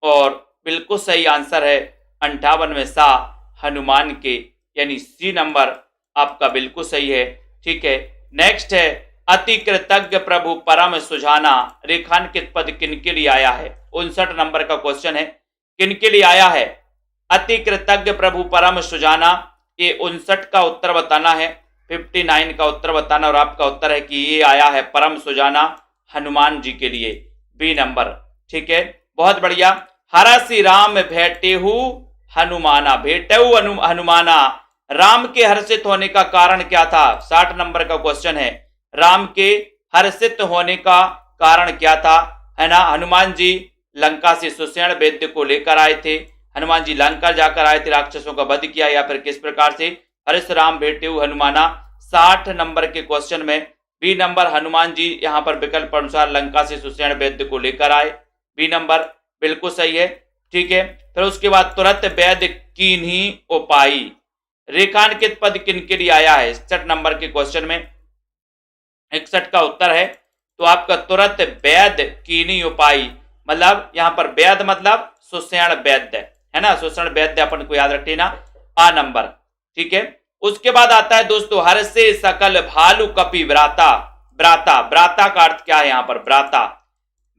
और बिल्कुल सही आंसर है 58 में सा हनुमान के, यानी सी नंबर आपका बिल्कुल सही है। ठीक है, नेक्स्ट है अति कृतज्ञ प्रभु परम सुजाना, रेखांकित पद किनके लिए आया है। 59 नंबर का क्वेश्चन है, किनके लिए आया है अति कृतज्ञ प्रभु परम सुजाना। ये 59 का उत्तर बताना है, 59 का उत्तर बताना, और आपका उत्तर है कि ये आया है परम सुजाना हनुमान जी के लिए, बी नंबर। ठीक है, बहुत बढ़िया। हरसि राम भेटेहु हनुमाना, भेटेहु हनुमाना, राम के हर्षित होने का कारण क्या था। 60 नंबर का क्वेश्चन है, राम के हर्षित होने का कारण क्या था, है ना। हनुमान जी लंका से सुषेण वैद्य को लेकर आए थे, हनुमान जी लंका जाकर आए थे, राक्षसों का वध किया, या फिर किस प्रकार से हर्ष राम भेटेहु हनुमाना। 60 नंबर के क्वेश्चन में बी नंबर, हनुमान जी यहाँ पर विकल्प अनुसार लंका से सुषेण वैद्य को लेकर आए, बी नंबर बिल्कुल सही है। ठीक है, फिर उसके बाद तुरंत वैद्य कीन्ही उपाई, रेखांकित पद किनके लिए आया है। 61 नंबर के क्वेश्चन में 61 का उत्तर है तो आपका तुरंत वैद्य कीन्ही उपाई, मतलब यहाँ पर वैद्य मतलब सुषेण वैद्य, है ना, सुषेण वैद्य अपन को याद रखना, आ नंबर। ठीक है, उसके बाद आता है दोस्तों हर से सकल भालू कपि व्राता, व्राता, व्राता का अर्थ क्या है यहाँ पर, व्राता,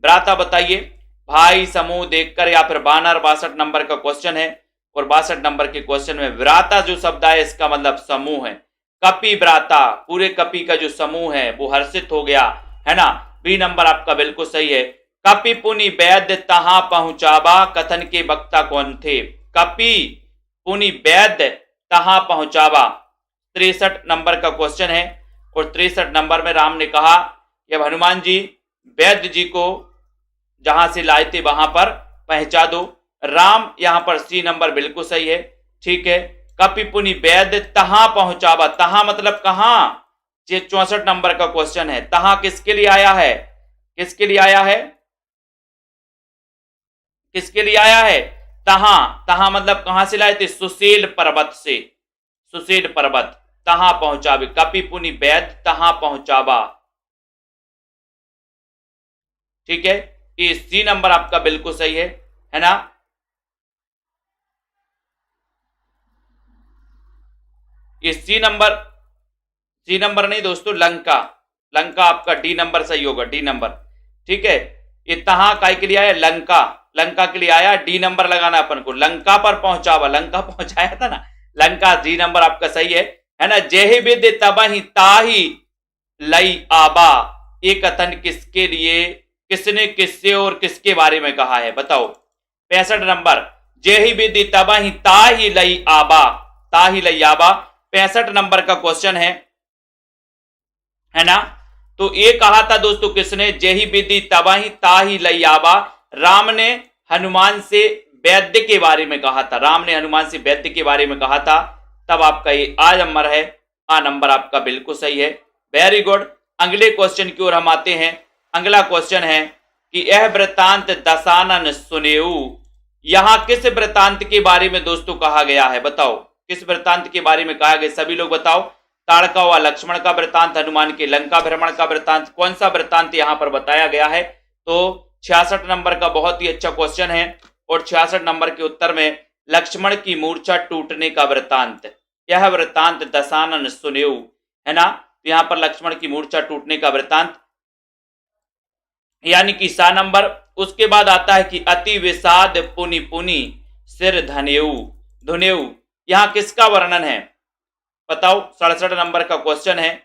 व्राता बताइए। भाई समूह देखकर या फिर बानर, 62 नंबर का क्वेश्चन है, और 62 नंबर के क्वेश्चन में व्राता जो शब्द है इसका मतलब समूह है। कपि व्राता, पूरे कपि का जो समूह है वो हर्षित हो गया, है ना, बी नंबर आपका बिल्कुल सही है। कपि पुनि वैद्य तहां पहुंचाबा, कथन के वक्ता कौन थे। कपि पुनि वैद्य तहां पहुंचाबा, 63 नंबर का क्वेश्चन है, और 63 नंबर में राम ने कहा जब हनुमान जी वैद्य जी को जहां से लाए थे वहां पर पहुंचा दो, राम यहां पर सी नंबर बिल्कुल सही है। ठीक है, कपि पुनि वैद्य तहां पहुंचाबा, तहां मतलब कहां, ये 64 नंबर का क्वेश्चन है, तहां किसके लिए आया है, किसके लिए आया है, किसके लिए आया है, तहां, तहां मतलब कहां से लाए थे, सुशील पर्वत से, सुशील पर्वत, तहां पहुंचावे, कपि पुनि वैद्य तहां पहुंचाबा। ठीक है, ये सी नंबर आपका बिल्कुल सही है ना। ये सी नंबर नहीं दोस्तों, लंका, लंका आपका डी नंबर सही होगा, डी नंबर। ठीक है, ये तहां काय के लिए आया, लंका, लंका के लिए आया, डी नंबर लगाना अपन को, लंका पर पहुंचावा, लंका पहुंचाया था ना, लंका, डी नंबर आपका सही है ना। जेहि विद्य तबहि ताहि लई आबा, ये कथन किसके लिए, किसने किससे और किसके बारे में कहा है बताओ। 65 नंबर, जेहि विधि तबहि ताहि लई आबा, ताहि लई आबा, 65 नंबर का क्वेश्चन है ना। तो ये कहा था दोस्तों किसने, जेहि विधि तबहि ताहि लई आबा, राम ने हनुमान से वैद्य के बारे में कहा था, राम ने हनुमान से वैद्य के बारे में कहा था, तब आपका ये आ नंबर है, आ नंबर आपका बिल्कुल सही है, वेरी गुड। अगले क्वेश्चन की ओर हम आते हैं। अगला क्वेश्चन है कि यह वृत्तांत दशानन सुनेऊ, यहां किस वृत्तांत के बारे में दोस्तों कहा गया है बताओ, किस वृत्तांत के बारे में कहा गया, सभी लोग बताओ। ताड़का व लक्ष्मण का वृत्तांत, हनुमान के लंका भ्रमण का वृत्तांत, कौन सा वृत्तांत यहां पर बताया गया है। तो 66 नंबर का बहुत ही अच्छा क्वेश्चन है, और 66 नंबर के उत्तर में लक्ष्मण की मूर्छा टूटने का वृत्तांत, यह वृत्तांत दशानन सुनेऊ, है ना। तो यहां पर लक्ष्मण की मूर्छा टूटने का वृत्तांत, यानी कि सा नंबर। उसके बाद आता है कि अति विषाद पुनि पुनि सिर धनेऊ, धुनेऊ, यहां किसका वर्णन है बताओ। 67 नंबर का क्वेश्चन है,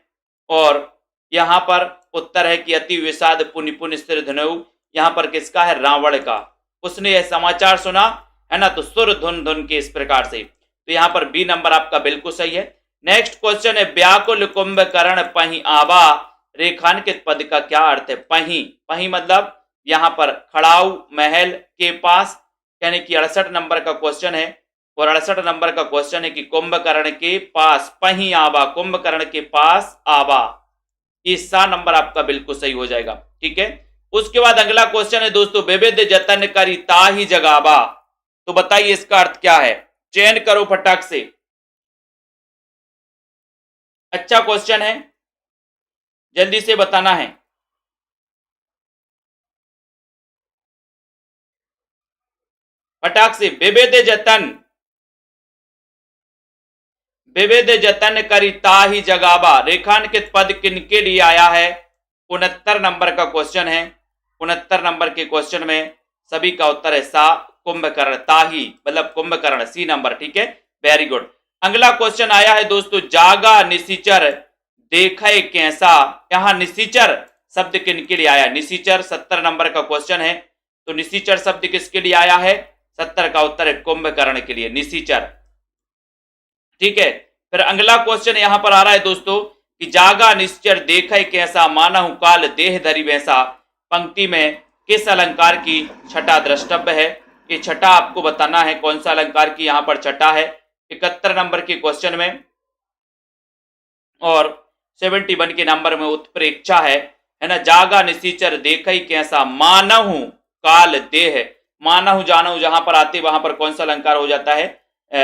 और यहां पर उत्तर है कि अति विषाद पुनि पुनि सिर धनेऊ, यहां पर किसका है, रावण का। उसने यह समाचार सुना, है ना, तो सुर धुन धुन के इस प्रकार से, तो यहां पर बी नंबर आपका बिल्कुल सही है। नेक्स्ट क्वेश्चन है व्याकुल कुंभकर्ण पही आबा, रेखांकित पद का क्या अर्थ है। पही, पही मतलब यहां पर खड़ाऊ महल के पास, यानी कि 68 नंबर का क्वेश्चन है, और 68 नंबर का क्वेश्चन है कि कुंभकर्ण के पास, पही आबा, कुंभकर्ण के पास आबा, ये सा नंबर आपका बिल्कुल सही हो जाएगा। ठीक है, उसके बाद अगला क्वेश्चन है दोस्तों, विविध जतन करी ताही जगाबा, तो बताइए इसका अर्थ क्या है? चयन करो फटाक से। अच्छा क्वेश्चन है, जल्दी से बताना है। फटाक से, विविध जतन करी ताही जगाबा, रेखांकित पद किनके लिए आया है? 69 नंबर का क्वेश्चन है। 69 नंबर के क्वेश्चन में सभी का उत्तर है सा, कुंभकर्ण, ताही मतलब कुंभकर्ण, सी नंबर। ठीक है, वेरी गुड। अगला क्वेश्चन आया है दोस्तों, जागा निशिचर देखे कैसा, यहां निशिचर शब्द किनके लिए आया? निशिचर 70 नंबर का क्वेश्चन है, तो निशिचर शब्द किसके लिए आया है? 70 का उत्तर है कुंभकर्ण के लिए, निशिचर। ठीक है, फिर अगला क्वेश्चन यहां पर आ रहा है दोस्तों कि जागा निश्चर देखे कैसा, मानहु काल देह धरी वैसा, पंक्ति में किस अलंकार की छटा द्रष्टव्य है? ये छटा आपको बताना है, कौन सा अलंकार की यहां पर छटा है 71 नंबर के क्वेश्चन में, और 71 के नंबर में उत्प्रेक्षा है ना। जागा निशिचर देखई कैसा, मानहु काल देह, मानहु जानहु जहां पर आते वहां पर कौन सा अलंकार हो जाता है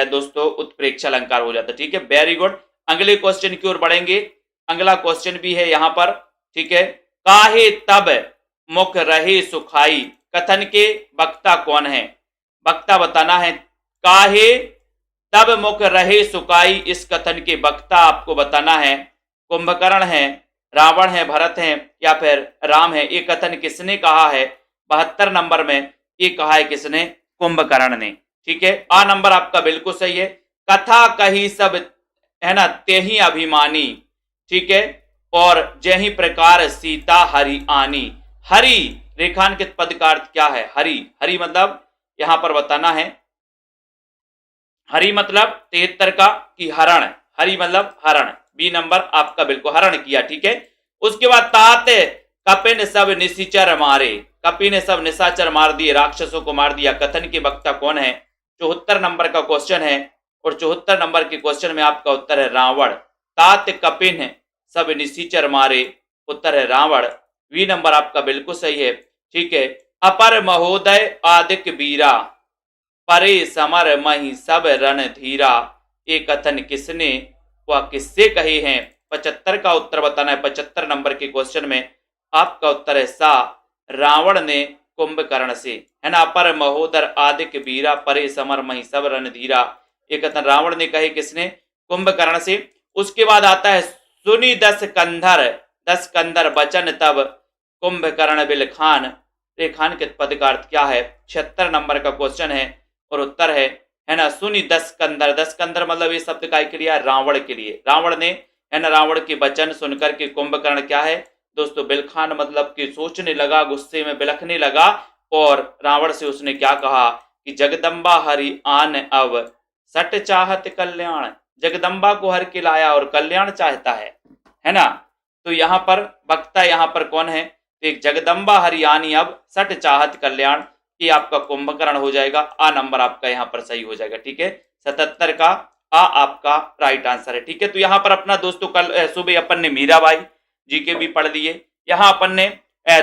दोस्तों? उत्प्रेक्षा अलंकार हो जाता है। ठीक है, वेरी गुड। अगले क्वेश्चन की ओर बढ़ेंगे। अगला क्वेश्चन भी है यहां पर। ठीक है, काहे तब मुख रहे सुखाई, कथन के वक्ता कौन है? वक्ता बताना है। काहे तब मुख रहे सुखाई, इस कथन के वक्ता आपको बताना है। कुंभकर्ण है, रावण है, भरत है या फिर राम है? ये कथन किसने कहा है? 72 नंबर में ये कहा है किसने? कुंभकर्ण ने। ठीक है, आ नंबर आपका बिल्कुल सही है। कथा कही सब है ना तेही अभिमानी, ठीक है, और जही प्रकार सीता हरि आनी। हरि रेखांकित पद का अर्थ क्या है? हरि, हरि मतलब यहां पर बताना है, हरि मतलब 73 का कि हरण, हरि मतलब हरण, बी नंबर आपका बिल्कुल हरण किया। ठीक है, उसके बाद तात कपिन सब निशिचर मारे, कपि ने सब निशाचर मार दिए, राक्षसों को मार दिया, कथन के वक्ता कौन है? 74 नंबर का क्वेश्चन है, और 74 नंबर के क्वेश्चन में आपका उत्तर है रावण। तात कपिन सब निशिचर मारे, उत्तर है रावण, वी नंबर आपका बिल्कुल सही है। ठीक है, अपर महोदय आदिक वीरा, परे समर मही सब रण धीरा, ये कथन किसने व किससे कहे हैं? 75 का उत्तर बताना है। 75 नंबर के क्वेश्चन में आपका उत्तर है सा, रावण ने कुंभकर्ण से, है ना। अपर महोदर आदिक वीरा, परे समर मही सब रण धीरा, ये कथन रावण ने कहे किसने? कुंभकर्ण से। उसके बाद आता है सुनी 10 कंधर, 10 कंधर बचन तब कुंभकर्ण बिल खान, रेखांकित पद का अर्थ क्या है? 76 नंबर का क्वेश्चन है, और उत्तर है ना सुनी 10 कंधर। 10 कंधर मतलब ये शब्द काय के लिए? रावण के लिए। रावण ने, है ना, रावण के वचन सुनकर के कुंभकर्ण क्या है दोस्तों? बिलखान मतलब कि सोचने लगा, गुस्से में बिलखने लगा, और रावण से उसने क्या कहा कि जगदम्बा हरि आन अब सट चाहत कल्याण, जगदम्बा को हर के लाया और कल्याण चाहता है ना। तो यहां पर वक्ता यहां पर कौन है? तो एक जगदम्बा हरियाणी अब सट चाहत कल्याण, ये आपका कुंभकर्ण हो जाएगा। आ नंबर आपका यहां पर सही हो जाएगा। ठीक है, 77 का आ आपका राइट आंसर है। ठीक है, तो यहां पर अपना दोस्तों कल सुबह अपन ने मीराबाई जी के भी पढ़ लिए, यहां अपन ने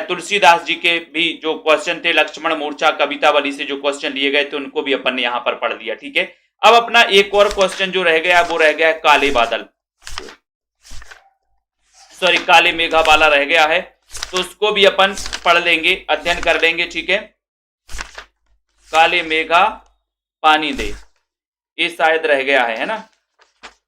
तुलसीदास जी के भी जो क्वेश्चन थे, लक्ष्मण मूर्छा कवितावली से जो क्वेश्चन लिए गए थे उनको भी अपन ने यहां पर पढ़ लिया। ठीक है, अब अपना एक और क्वेश्चन जो रह गया वो रह गया काले बादल, सॉरी काले मेघा वाला रह गया है, तो उसको भी अपन पढ़ लेंगे, अध्ययन कर लेंगे। ठीक है, काले मेघा पानी दे, ये शायद रह गया है ना,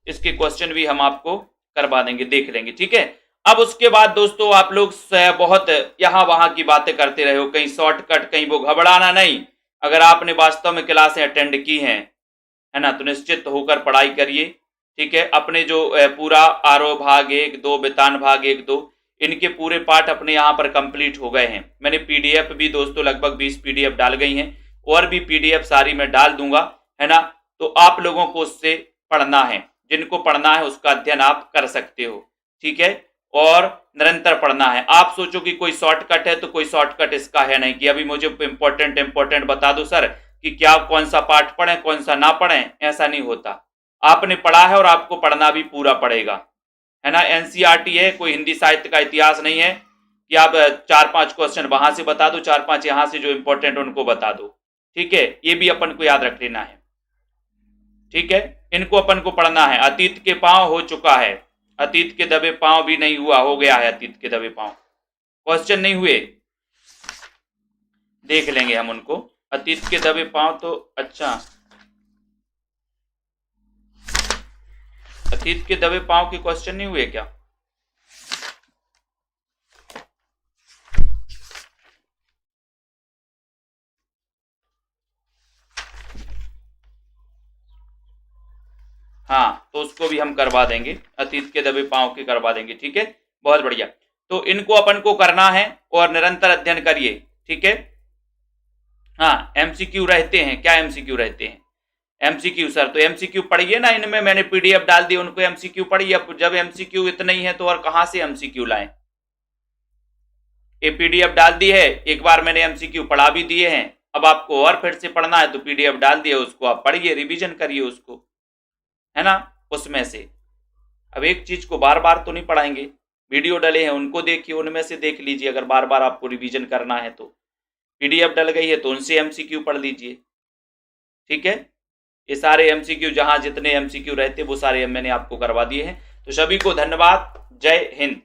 इसके क्वेश्चन भी हम आपको करवा देंगे, देख लेंगे। ठीक है, अब उसके बाद दोस्तों आप लोग बहुत यहां वहां की बातें करते रहे हो, कहीं शॉर्टकट कहीं वो, घबराना नहीं। अगर आपने वास्तव में क्लासें अटेंड की हैं, है ना, तो निश्चित होकर पढ़ाई करिए। ठीक है, अपने जो पूरा आरोह भाग 1, 2, बेतान भाग 1, 2, इनके पूरे पाठ अपने यहाँ पर कंप्लीट हो गए हैं। मैंने पीडीएफ भी दोस्तों लगभग 20 पीडीएफ डाल गई हैं, और भी पीडीएफ सारी मैं डाल दूंगा, है ना। तो आप लोगों को उससे पढ़ना है, जिनको पढ़ना है उसका अध्ययन आप कर सकते हो। ठीक है, और निरंतर पढ़ना है। आप सोचो कि कोई शॉर्टकट है, तो कोई शॉर्टकट इसका है नहीं कि अभी मुझे इंपॉर्टेंट बता दो सर कि क्या कौन सा पाठ पढ़ें कौन सा ना पढ़ें, ऐसा नहीं होता। आपने पढ़ा है और आपको पढ़ना भी पूरा पड़ेगा, है ना। एनसीईआरटी है, कोई हिंदी साहित्य का इतिहास नहीं है कि आप 4-5 क्वेश्चन वहां से बता दो, 4-5 यहां से जो इंपॉर्टेंट उनको बता दो। ठीक है, ये भी अपन को याद रख लेना है। ठीक है, इनको अपन को पढ़ना है। अतीत के पांव हो चुका है, अतीत के दबे पांव भी नहीं हुआ, हो गया है अतीत के दबे पांव। क्वेश्चन नहीं हुए, देख लेंगे हम उनको। अतीत के दबे पांव तो अच्छा, अतीत के दबे पांव के क्वेश्चन नहीं हुए क्या? हाँ, तो उसको भी हम करवा देंगे, अतीत के दबे पांव के करवा देंगे। ठीक है, बहुत बढ़िया। तो इनको अपन को करना है और निरंतर अध्ययन करिए। ठीक है, हाँ, एमसीक्यू रहते हैं, क्या एमसीक्यू रहते हैं? एमसीक्यू सर, तो एमसीक्यू पढ़िए ना, इनमें मैंने पीडीएफ डाल दी, उनको एमसीक्यू पढ़िए। अब जब एमसीक्यू इतने ही है तो और कहां से एमसीक्यू लाएं? ये पीडीएफ डाल दी है, एक बार मैंने एमसीक्यू पढ़ा भी दिए हैं। अब आपको और फिर से पढ़ना है तो पीडीएफ डाल दिए, उसको आप पढ़िए, रिवीजन करिए उसको, है ना, उसमें से। अब एक चीज को बार बार तो नहीं पढ़ाएंगे, वीडियो डले हैं उनको देखिए, उनमें से देख लीजिए अगर बार बार आपको रिवीजन करना है तो। पीडीएफ डल गई है तो उनसे एमसीक्यू पढ़ लीजिए। ठीक है, ये सारे एमसीक्यू जहां जितने एमसीक्यू रहते वो सारे मैंने आपको करवा दिए हैं। तो सभी को धन्यवाद, जय हिंद।